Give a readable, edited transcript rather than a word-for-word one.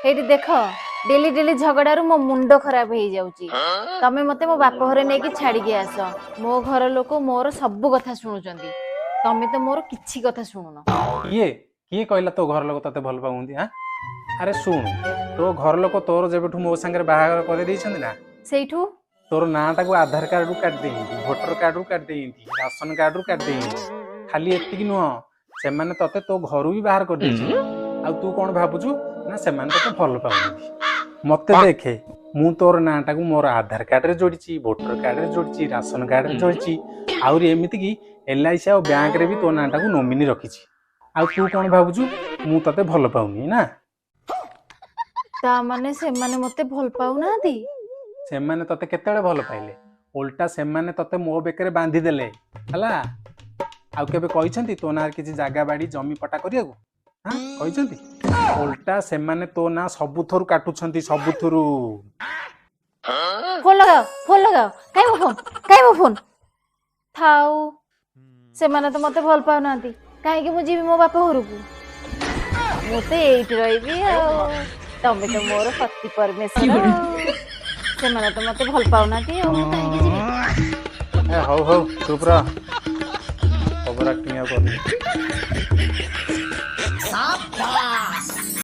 ହେଇଟି ଦେଖ daily daily झगड़ारू मो मुंड खराब हो जाउची तमे मते मो बाप घरे नेकी छाड़िकी आस मो घर लोक मोर सब कथा शुणुचंदी तमे तो मोर किछि कथा शुणुन किए किए कहला तो घर लोक तते भल पाउंदी हां अरे सुन तो घर लोक तोर जेबेठू मो संगे बाहागर करे दैछंदी ना सेठू तोर नाटा को आधार कार्ड रू काट देइंदी वोटर कार्ड रू काट देइंदी राशन कार्ड रू काट देइंदी खाली एतिकी नुह से माने तते तो घरू भी बाहर कर दैछन आ तू कोन भाबुचू ना से माने तते भल पाउंदी मते देखे मु तोर नाटा को मोर आधार कार्ड रे जोड़ीची वोटर कार्ड रे जोड़ीची राशन कार्ड रे जोड़ीची आउर एमिति की एलआईसी आ बैंक रे भी तो नाटा को नोमिनी रखीची आ तू कोन भाबुचू मु तते भल पाउनी ना ता माने से माने मते भल पाउ नादी से माने तते केतेले भल पाइले उल्टा से माने तते मो बेकरे बांधी देले हला आ केबे कहिसंती तो ना किछि जागा बाड़ी जमी पटा करियागु हां कहिसंती उल्टा से माने तो ना सबुथरु काटुछंती सबुथरु फोन लगाओ काई मो फोन थाउ से माने तो मते भल पाउ नादी काहे कि मु जीवी मो बाप घरकू मते एइट रहिबी आ तमे तो मोर पति परमेश्वर से माने तो मते भल पाउ नादी आ मु काहे कि जीवी ए हौ चुप रह खबर किया कर